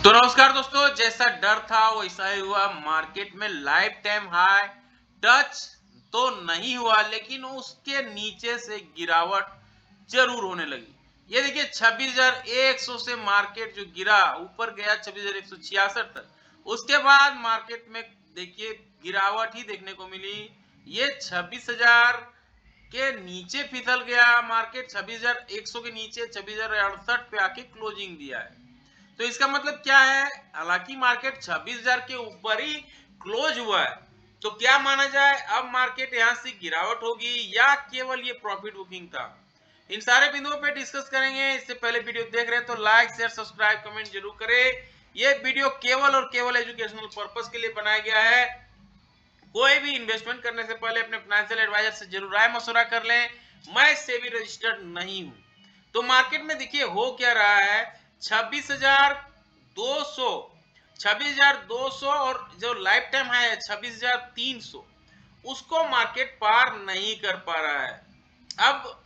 तो नमस्कार दोस्तों, जैसा डर था वैसा ही हुआ। मार्केट में लाइफ टाइम हाई टच तो नहीं हुआ, लेकिन उसके नीचे से गिरावट जरूर होने लगी। ये देखिए 26,100 से मार्केट जो गिरा ऊपर गया 26,166 तक। उसके बाद मार्केट में देखिए गिरावट ही देखने को मिली। ये 26,000 के नीचे फिसल गया मार्केट। 26,100 के नीचे 26,068 पे आके क्लोजिंग दिया है। तो इसका मतलब क्या है? हालांकि मार्केट 26,000 के ऊपर ही क्लोज हुआ है। तो क्या माना जाए, अब मार्केट यहां से गिरावट होगी या केवल ये प्रॉफिट बुकिंग था? इन सारे बिंदुओं पे डिस्कस करेंगे। इससे पहले वीडियो देख रहे हैं तो लाइक शेयर सब्सक्राइब कमेंट जरूर करें। ये वीडियो केवल और केवल एजुकेशनल पर्पस के लिए बनाया गया है। कोई भी इन्वेस्टमेंट करने से पहले अपने फाइनेंशियल एडवाइजर से जरूर राय मशवरा कर लें। मैं सेबी रजिस्टर्ड नहीं हूं। तो मार्केट में देखिए हो क्या रहा है, 26,200 26,200 और जो लाइफ टाइम है 26,300, उसको मार्केट पार नहीं कर पा रहा है। अब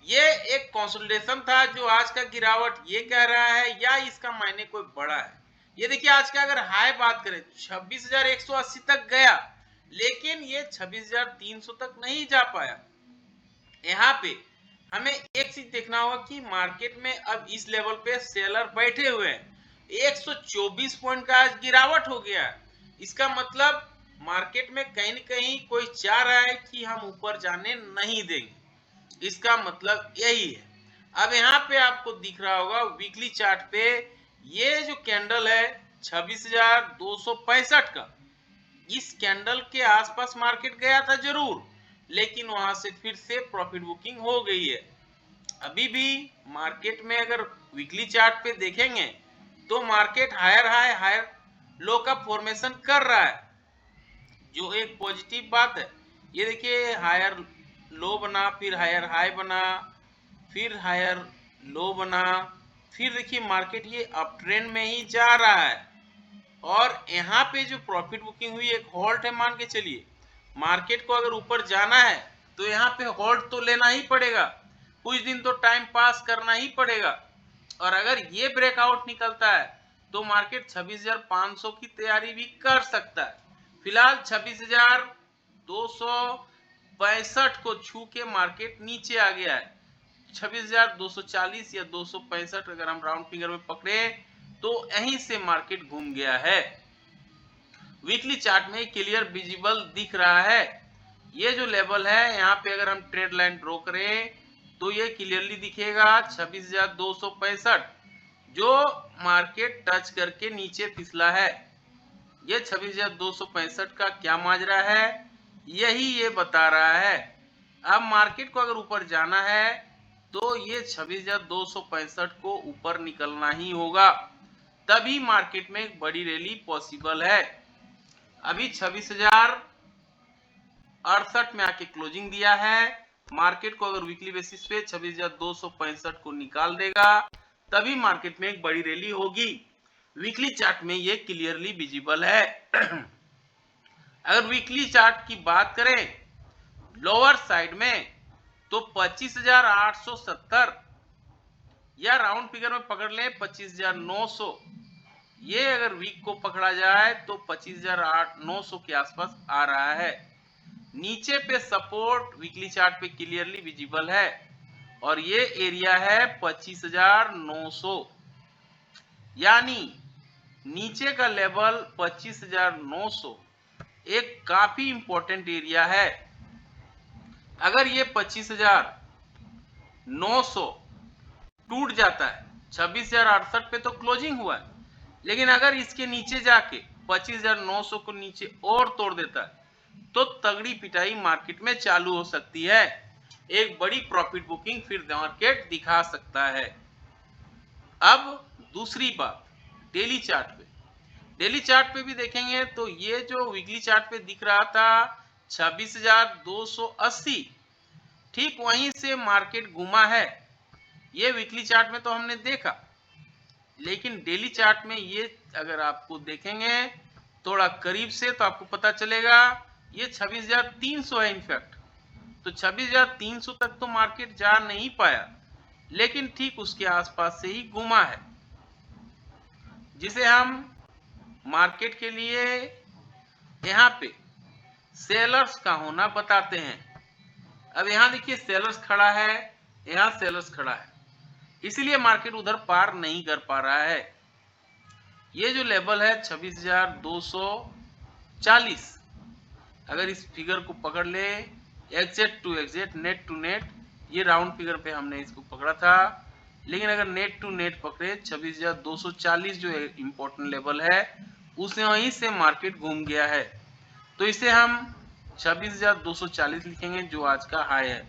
ये एक कंसोलिडेशन था जो आज का गिरावट ये कह रहा है, या इसका मायने कोई बड़ा है? ये देखिए आज का अगर हाई बात करें 26,180 तक गया, लेकिन ये 26,300 तक नहीं जा पाया। यहाँ पे हमें एक चीज देखना होगा कि मार्केट में अब इस लेवल पे सेलर बैठे हुए हैं। 124 पॉइंट का आज गिरावट हो गया है। इसका मतलब मार्केट में कहीं न कहीं कोई चाह रहा है कि हम ऊपर जाने नहीं देंगे। इसका मतलब यही है। अब यहाँ पे आपको दिख रहा होगा वीकली चार्ट पे, ये जो कैंडल है 26,265 का, इस कैंडल के आसपास मार्केट गया था जरूर, लेकिन वहां से फिर से प्रॉफिट बुकिंग हो गई है। अभी भी मार्केट में अगर वीकली चार्ट पे देखेंगे तो market higher high higher low का फॉर्मेशन कर रहा है, जो एक पॉजिटिव बात है। ये देखिए हायर लो बना, फिर हायर हाई बना, फिर हायर लो बना, फिर देखिए मार्केट ये अप ट्रेंड में ही जा रहा है। और यहाँ पे जो प्रॉफिट बुकिंग हुई एक होल्ड है, मान के चलिए मार्केट को अगर ऊपर जाना है तो यहाँ पे होल्ड तो लेना ही पड़ेगा, कुछ दिन तो टाइम पास करना ही पड़ेगा। और अगर ये ब्रेकआउट निकलता है तो मार्केट 26,500 की तैयारी भी कर सकता है। फिलहाल 26,265 को छू के मार्केट नीचे आ गया है। 26,240 या 265 अगर हम राउंड फिगर में पकड़े तो यहीं से मार्केट घूम गया है। वीकली चार्ट में क्लियर विजिबल दिख रहा है। ये जो लेवल है यहाँ पे अगर हम ट्रेड लाइन ड्रॉ करें तो ये क्लियरली दिखेगा 26,265, जो मार्केट टच करके नीचे फिसला है। ये 26,265 का क्या माजरा है, यही ये बता रहा है। अब मार्केट को अगर ऊपर जाना है तो ये 26,265 को ऊपर निकलना ही होगा, तभी मार्केट में एक बड़ी रैली पॉसिबल है। अभी 26,068 में आके क्लोजिंग दिया है। मार्केट को अगर वीकली बेसिस पे 26,265 को निकाल देगा तभी मार्केट में एक बड़ी रैली होगी। वीकली चार्ट में ये क्लियरली विजिबल है। अगर वीकली चार्ट की बात करें लोअर साइड में तो 25,870 या राउंड फिगर में पकड़ लें 25,900, ये अगर वीक को पकड़ा जाए तो 25,900 के आसपास आ रहा है। नीचे पे सपोर्ट वीकली चार्ट पे क्लियरली विजिबल है और ये एरिया है 25,900, यानी नीचे का लेवल 25,900 एक काफी इंपॉर्टेंट एरिया है। अगर ये 25,900 टूट जाता है, 26,068 पे तो क्लोजिंग हुआ है, लेकिन अगर इसके नीचे जाके 25,900 को नीचे और तोड़ देता है तो तगड़ी पिटाई मार्केट में चालू हो सकती है। एक बड़ी प्रॉफिट बुकिंग फिर मार्केट दिखा सकता है। अब दूसरी बात, डेली चार्ट पे, डेली चार्ट पे भी देखेंगे तो ये जो वीकली चार्ट पे दिख रहा था 26,280, ठीक वहीं से मार्केट घुमा है। ये वीकली चार्ट में तो हमने देखा, लेकिन डेली चार्ट में ये अगर आपको देखेंगे थोड़ा करीब से तो आपको पता चलेगा ये 26,300 है। इनफैक्ट तो 26,300 तक तो मार्केट जा नहीं पाया, लेकिन ठीक उसके आसपास से ही घूमा है। जिसे हम मार्केट के लिए यहाँ पे सेलर्स का होना बताते हैं। अब यहाँ देखिए सेलर्स खड़ा है, यहाँ सेलर्स खड़ा है, इसलिए मार्केट उधर पार नहीं कर पा रहा है। ये जो लेवल है 26,240, अगर इस फिगर को पकड़ ले exit to exit, net to net, ये राउंड फिगर पे हमने इसको पकड़ा था, लेकिन अगर नेट टू नेट पकड़े 26,240 जो इंपॉर्टेंट लेवल है उसे वहीं से मार्केट घूम गया है, तो इसे हम 26,240 लिखेंगे जो आज का हाई है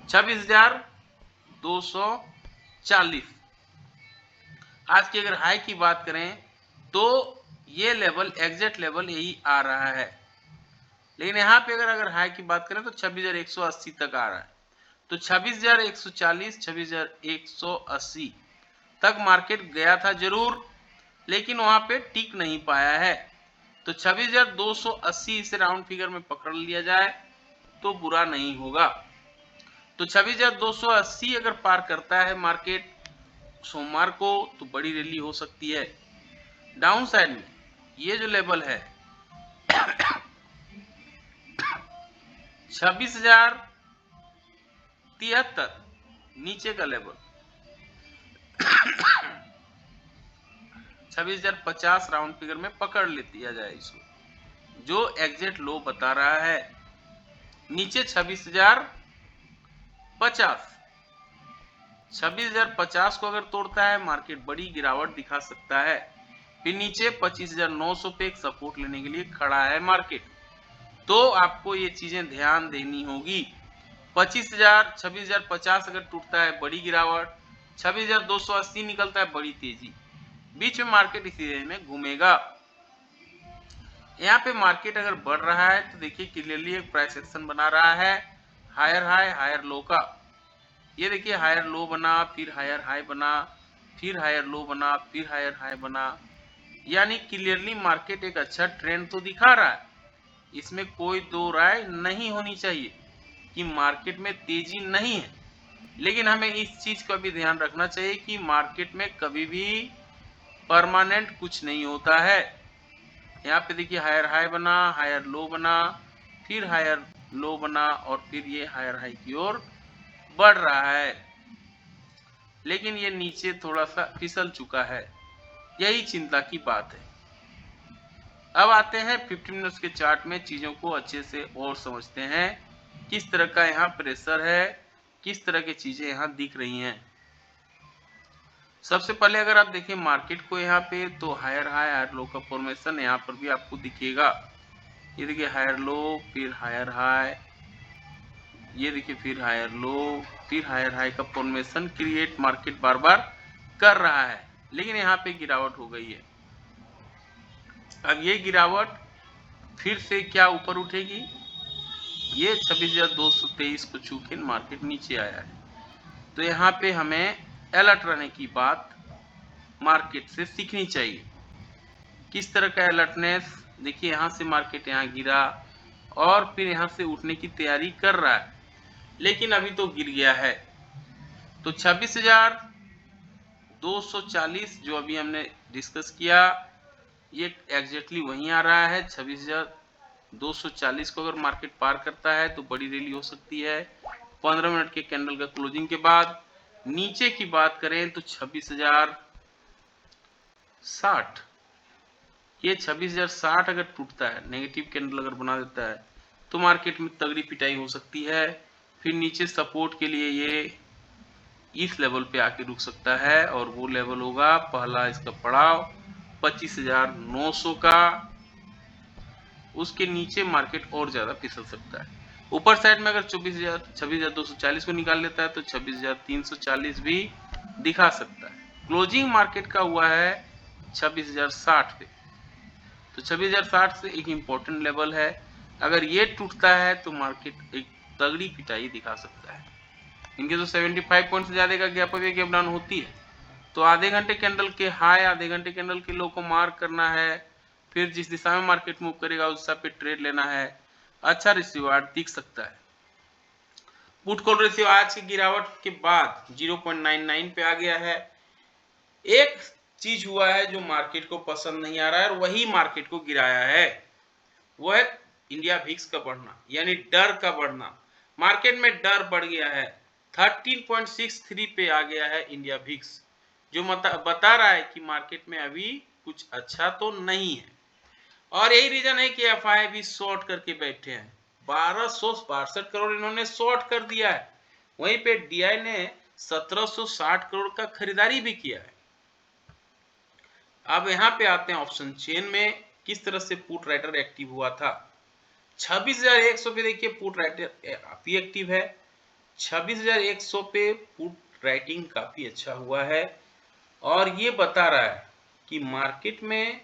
26,240। आज की अगर हाई की बात करें तो ये लेवल एग्जिट लेवल यही आ रहा है, लेकिन यहाँ पे अगर हाई की बात करें तो 26,180 तक आ रहा है, तो 26,140 26,180 तक मार्केट गया था जरूर, लेकिन वहां पे टिक नहीं पाया है। तो 26,280 इसे राउंड फिगर में पकड़ लिया जाए तो बुरा नहीं होगा। तो 26,280 अगर पार करता है मार्केट सोमवार को तो बड़ी रैली हो सकती है। डाउन साइड में ये जो लेवल है 26,073 नीचे का लेवल 26,050 राउंड फिगर में पकड़ लिया जाए इसको, जो एग्जिट लो बता रहा है। नीचे 26,050 को अगर तोड़ता है मार्केट बड़ी गिरावट दिखा सकता है। फिर नीचे 25,900 पे एक सपोर्ट लेने के लिए खड़ा है मार्केट, तो आपको ये चीजें ध्यान देनी होगी। 26,050 अगर टूटता है बड़ी गिरावट, 26,280 निकलता है बड़ी तेजी, बीच में मार्केट इसी रेंज में घूमेगा। यहाँ पे मार्केट अगर बढ़ रहा है तो देखिए क्लियरली एक प्राइस एक्शन बना रहा है हायर हाई हायर लो का। ये देखिए हायर लो बना, फिर हायर हाई बना, फिर हायर लो बना, फिर हायर हाई बना, यानी क्लियरली मार्केट एक अच्छा ट्रेंड तो दिखा रहा है। इसमें कोई दो राय नहीं होनी चाहिए कि मार्केट में तेजी नहीं है, लेकिन हमें इस चीज का भी ध्यान रखना चाहिए कि मार्केट में कभी भी परमानेंट कुछ नहीं होता है। यहाँ पे देखिए हायर हाई बना, हायर लो बना, फिर हायर लो बना और फिर ये हायर हाई की ओर बढ़ रहा है, लेकिन ये नीचे थोड़ा सा फिसल चुका है, यही चिंता की बात है। अब आते हैं 15 मिनट्स के चार्ट में, चीजों को अच्छे से और समझते हैं किस तरह का यहाँ प्रेशर है, किस तरह की चीजें यहाँ दिख रही हैं। सबसे पहले अगर आप देखें मार्केट को यहाँ पे तो हायर हाई हायर लो का फॉर्मेशन यहाँ पर भी आपको दिखेगा। ये देखिए हायर लो, फिर हायर हाई, ये देखिए फिर हायर लो, फिर हायर हाई का फॉर्मेशन क्रिएट मार्केट बार बार कर रहा है, लेकिन यहाँ पे गिरावट हो गई है। अब ये गिरावट फिर से क्या ऊपर उठेगी, ये 26,223 को छू के मार्केट नीचे आया है, तो यहाँ पे हमें अलर्ट रहने की बात मार्केट से सीखनी चाहिए। किस तरह का अलर्टनेस, देखिए यहाँ से मार्केट यहाँ गिरा और फिर यहाँ से उठने की तैयारी कर रहा है, लेकिन अभी तो गिर गया है। तो 26,240 जो अभी हमने डिस्कस किया ये एग्जैक्टली वहीं आ रहा है। 26,240 को अगर मार्केट पार करता है तो बड़ी रैली हो सकती है। 15 मिनट के कैंडल का क्लोजिंग के बाद नीचे की बात करें तो 26,060, ये 26,060 अगर टूटता है, नेगेटिव कैंडल अगर बना देता है तो मार्केट में तगड़ी पिटाई हो सकती है। फिर नीचे सपोर्ट के लिए ये इस लेवल पे आके रुक सकता है और वो लेवल होगा पहला इसका पड़ाव 25,900 का, उसके नीचे मार्केट और ज्यादा फिसल सकता है। ऊपर साइड में अगर 26,240 को निकाल लेता है तो 26,340 भी दिखा सकता है। क्लोजिंग मार्केट का हुआ है 26,060 पे, तो 26,060 से एक इंपॉर्टेंट लेवल है, अगर ये टूटता है तो मार्केट एक तगड़ी पिटाई दिखा सकता है। इनके तो 75 पॉइंट से ज्यादा का गैप अप गैप डाउन होती है, तो आधे घंटे कैंडल के हाई आधे घंटे कैंडल के लो को मार्क करना है, फिर जिस दिशा में मार्केट मूव करेगा उस दिशा पे ट्रेड लेना है, अच्छा रिसीवार्ड दिख सकता है। पुट कॉल रेशियो आज की गिरावट के बाद 0.99 पे आ गया है। एक चीज हुआ है जो मार्केट को पसंद नहीं आ रहा है और वही मार्केट को गिराया है, वो है इंडिया भिक्स का बढ़ना, यानी डर का बढ़ना। मार्केट में डर बढ़ गया है, 13.63 पे आ गया है इंडिया भिक्स, जो बता रहा है कि मार्केट में अभी कुछ अच्छा तो नहीं है। और यही रीजन है कि एफआई भी शॉर्ट करके बैठे हैं, 1262 करोड़ इन्होंने शॉर्ट कर दिया है। वहीं पे डीआई ने 1760 करोड़ का खरीदारी भी किया है। अब यहाँ पे आते हैं ऑप्शन चेन में किस तरह से पुट राइटर एक्टिव हुआ था। 26,100 पे देखिए पुट राइटर काफी एक्टिव है, 26,100 पे पुट राइटिंग काफी अच्छा हुआ है और ये बता रहा है कि मार्केट में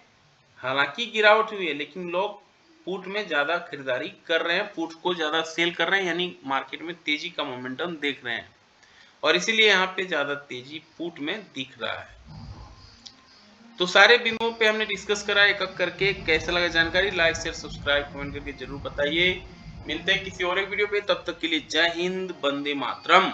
हालांकि गिरावट हुई है लेकिन लोग पुट में ज्यादा खरीदारी कर रहे हैं, पुट को ज्यादा सेल कर रहे हैं, यानी मार्केट में तेजी का मोमेंटम देख रहे हैं और इसीलिए यहाँ पे ज्यादा तेजी पुट में दिख रहा है। तो सारे बिंदुओं पे हमने डिस्कस करा एक एक करके। कैसा लगा जानकारी, लाइक शेयर सब्सक्राइब कमेंट करके जरूर बताइए। मिलते हैं किसी और एक वीडियो पे, तब तक के लिए जय हिंद, वंदे मातरम।